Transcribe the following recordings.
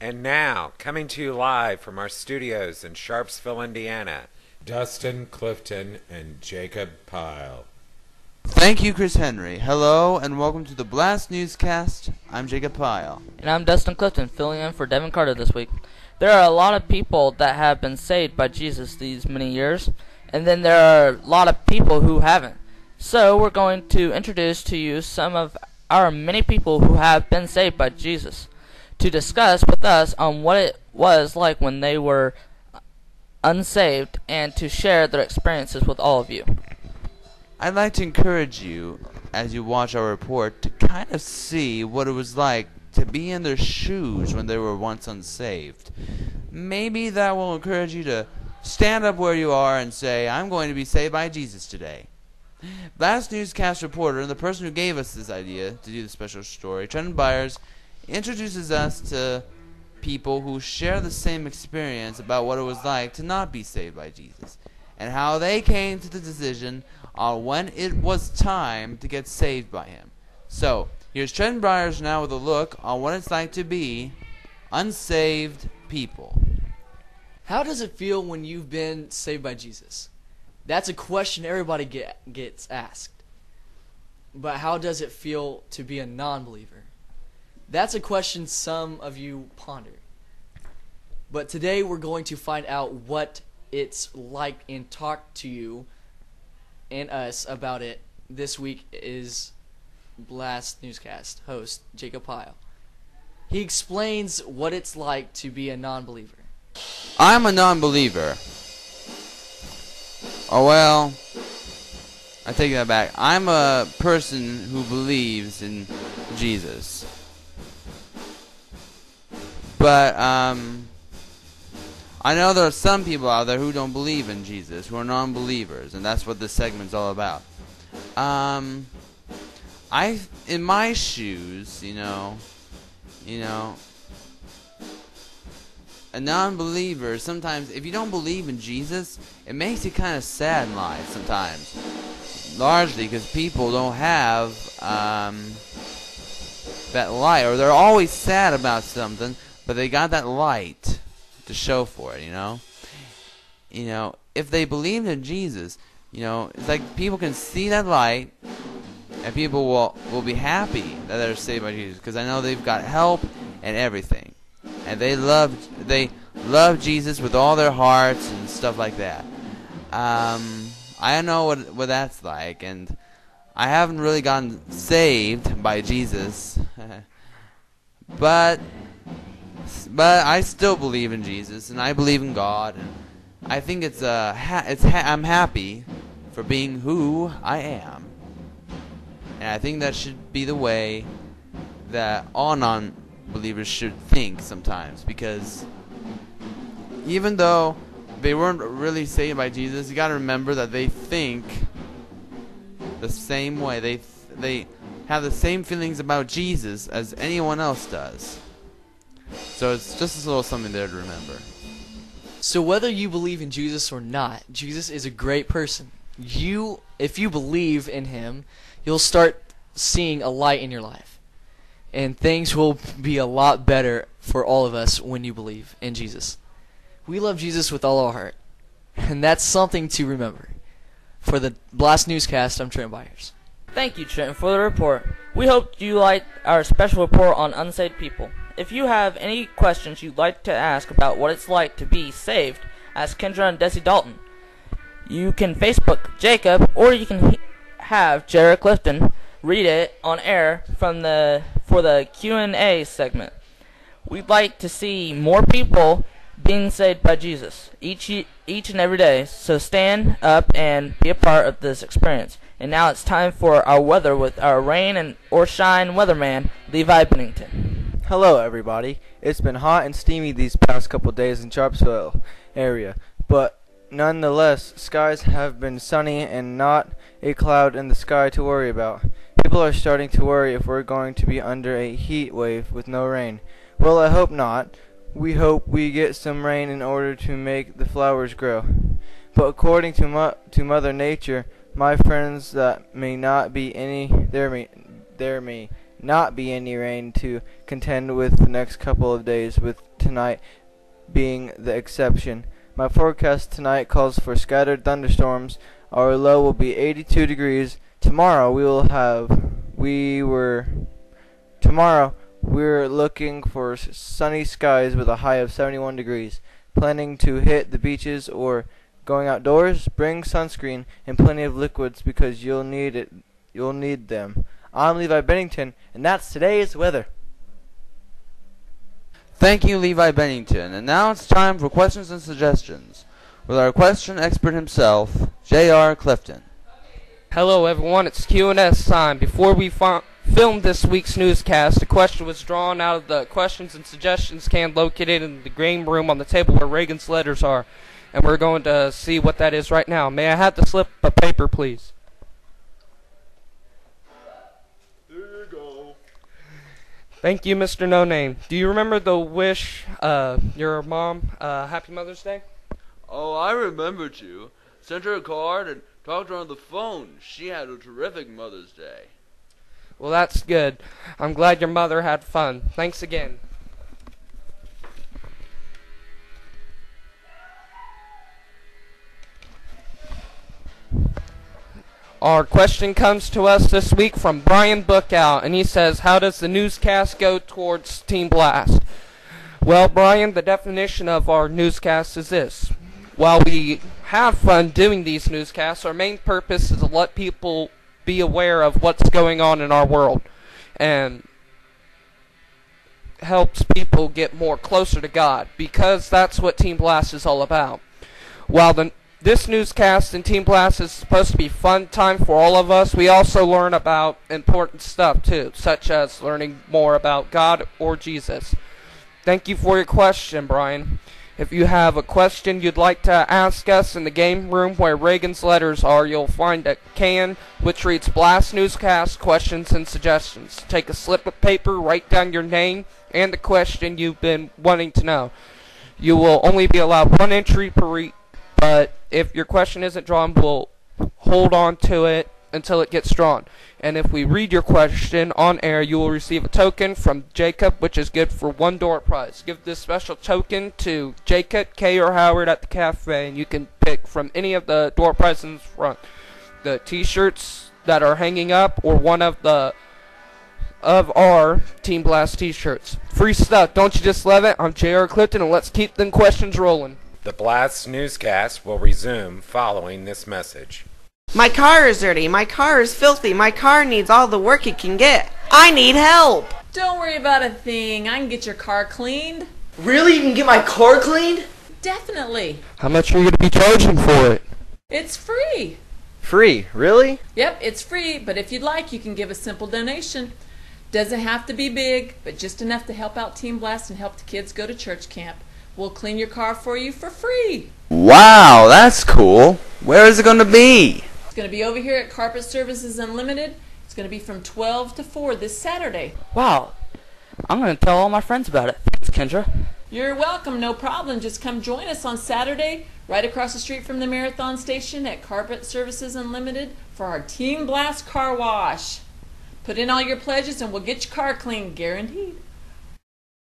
And now, coming to you live from our studios in Sharpsville, Indiana, Dustin Clifton and Jacob Pyle. Thank you, Chris Henry. Hello, and welcome to the BLAST Newscast. I'm Jacob Pyle. And I'm Dustin Clifton, filling in for Devin Carter this week. There are a lot of people that have been saved by Jesus these many years, and then there are a lot of people who haven't. So we're going to introduce to you some of our many people who have been saved by Jesus, to discuss with us on what it was like when they were unsaved, and to share their experiences with all of you. I'd like to encourage you, as you watch our report, to kind of see what it was like to be in their shoes when they were once unsaved. Maybe that will encourage you to stand up where you are and say, I'm going to be saved by Jesus today. BLAST Newscast reporter and the person who gave us this idea to do the special story, Trenton Byers, introduces us to people who share the same experience about what it was like to not be saved by Jesus, and how they came to the decision on when it was time to get saved by him. So, here's Trenton Byers now with a look on what it's like to be unsaved people. How does it feel when you've been saved by Jesus? That's a question everybody gets asked. But how does it feel to be a non-believer? That's a question some of you ponder. But today we're going to find out what it's like and talk to you and us about it. This week is BLAST Newscast host Jacob Pyle. He explains what it's like to be a non-believer. I'm a non-believer. Oh, well, I take that back. I'm a person who believes in Jesus. But, I know there are some people out there who don't believe in Jesus, who are non-believers, and that's what this segment's all about. In my shoes, you know, a non-believer, sometimes, if you don't believe in Jesus, it makes you kind of sad in life sometimes. Largely because people don't have, that light, or they're always sad about something, but they got that light to show for it, you know? If they believed in Jesus, it's like people can see that light, and people will be happy that they're saved by Jesus, because I know they've got help and everything. And they love Jesus with all their hearts and stuff like that. I know what that's like, and I haven't really gotten saved by Jesus, but I still believe in Jesus, and I believe in God, and I think I'm happy for being who I am, and I think that should be the way that all non-believers should think sometimes, because even though they weren't really saved by Jesus, you got to remember that they think the same way. They have the same feelings about Jesus as anyone else does. So it's just a little something there to remember. So whether you believe in Jesus or not, Jesus is a great person. If you believe in him, you'll start seeing a light in your life. And things will be a lot better for all of us when you believe in Jesus. We love Jesus with all our heart. And that's something to remember. For the BLAST Newscast, I'm Trent Byers. Thank you, Trent, for the report. We hope you liked our special report on unsaved people. If you have any questions you'd like to ask about what it's like to be saved, ask Kendra and Desi Dalton. You can Facebook Jacob, or you can have Jared Clifton read it on air for the Q&A segment. We'd like to see more people being saved by Jesus each and every day, so stand up and be a part of this experience. And now it's time for our weather with our rain or shine weatherman, Levi Bennington. Hello everybody. It's been hot and steamy these past couple days in Sharpsville area, but nonetheless, skies have been sunny and not a cloud in the sky to worry about. People are starting to worry if we're going to be under a heat wave with no rain. Well, I hope not. We hope we get some rain in order to make the flowers grow. But according to Mother Nature, my friends, that may not be any there may not be any rain to contend with the next couple of days, with tonight being the exception. My forecast tonight calls for scattered thunderstorms. Our low will be 82 degrees. Tomorrow we're looking for sunny skies with a high of 71 degrees. Planning to hit the beaches or going outdoors? Bring sunscreen and plenty of liquids because you'll need it. You'll need them. I'm Levi Bennington, and that's today's weather. Thank you, Levi Bennington. And now it's time for questions and suggestions with our question expert himself, J.R. Clifton. Hello everyone, it's Q&S time. Before we filmed this week's newscast, a question was drawn out of the questions and suggestions can located in the green room on the table where Reagan's letters are. And we're going to see what that is right now. May I have the slip of paper, please? There you go. Thank you, Mr. No Name. Do you remember the wish your mom, Happy Mother's Day? Oh, I remember you. Sent her a card and talked to her on the phone. She had a terrific Mother's Day. Well, that's good. I'm glad your mother had fun. Thanks again. Our question comes to us this week from Brian Bookout, and he says, how does the newscast go towards Team Blast? Well, Brian, the definition of our newscast is this. While we have fun doing these newscasts, our main purpose is to let people be aware of what's going on in our world, and helps people get more closer to God, because that's what Team Blast is all about. While this newscast and Team Blast is supposed to be fun time for all of us, we also learn about important stuff too, such as learning more about God or Jesus. Thank you for your question, Brian. If you have a question you'd like to ask us in the game room where Reagan's letters are, you'll find a can which reads BLAST Newscast Questions and Suggestions. Take a slip of paper, write down your name and the question you've been wanting to know. You will only be allowed one entry per week, but if your question isn't drawn, we'll hold on to it until it gets drawn. And if we read your question on air, you will receive a token from Jacob, which is good for one door prize. Give this special token to Jacob, Kay, or Howard at the cafe, and you can pick from any of the door prizes in front. The t-shirts that are hanging up, or one of our Team Blast t-shirts. Free stuff, don't you just love it? I'm J.R. Clifton, and let's keep them questions rolling. The BLAST Newscast will resume following this message. My car is dirty. My car is filthy. My car needs all the work it can get. I need help. Don't worry about a thing. I can get your car cleaned. Really? You can get my car cleaned? Definitely. How much are you going to be charging for it? It's free. Free? Really? Yep, it's free, but if you'd like, you can give a simple donation. Doesn't have to be big, but just enough to help out Team Blast and help the kids go to church camp. We'll clean your car for you for free. Wow, that's cool. Where is it going to be? It's going to be over here at Carpet Services Unlimited. It's going to be from 12 to 4 this Saturday. Wow. I'm going to tell all my friends about it. Thanks, Kendra. You're welcome, no problem. Just come join us on Saturday, right across the street from the Marathon Station at Carpet Services Unlimited for our Team Blast Car Wash. Put in all your pledges and we'll get your car clean, guaranteed.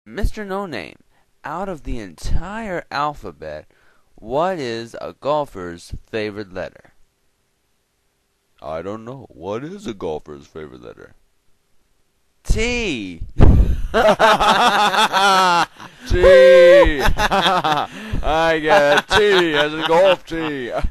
Mr. No Name, out of the entire alphabet, what is a golfer's favorite letter? I don't know. What is a golfer's favorite letter? T. T. I get a T as a golf tee. Yes.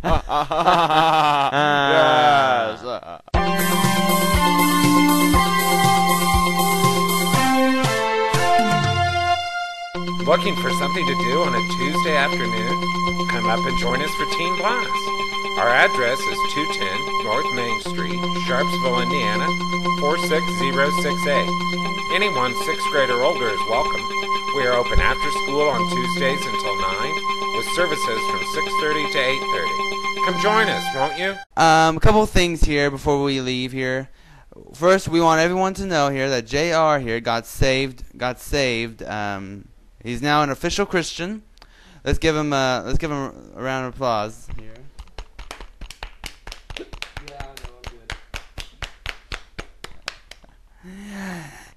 Looking for something to do on a Tuesday afternoon? Come up and join us for Team Blast. Our address is 210 North Main Street, Sharpsville, Indiana, 46068. Anyone 6th grade or older is welcome. We are open after school on Tuesdays until 9, with services from 6:30 to 8:30. Come join us, won't you? A couple of things here before we leave here. First, we want everyone to know here that JR here got saved. He's now an official Christian. Let's give him a round of applause here.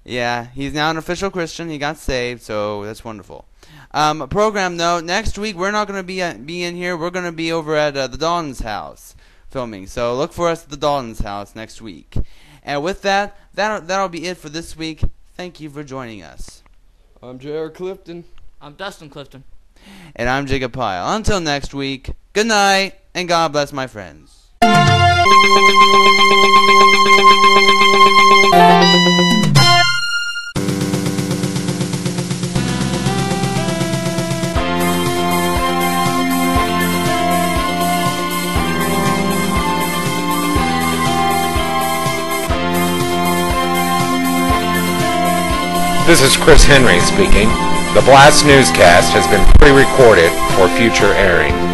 Yeah, he's now an official Christian. He got saved, so that's wonderful. Program note: next week we're not going to be in here. We're going to be over at the Dalton's house filming. So look for us at the Dalton's house next week. And with that'll be it for this week. Thank you for joining us. I'm J.R. Clifton. I'm Dustin Clifton. And I'm Jacob Pyle. Until next week, good night, and God bless my friends. This is Chris Henry speaking. The BLAST Newscast has been pre-recorded for future airing.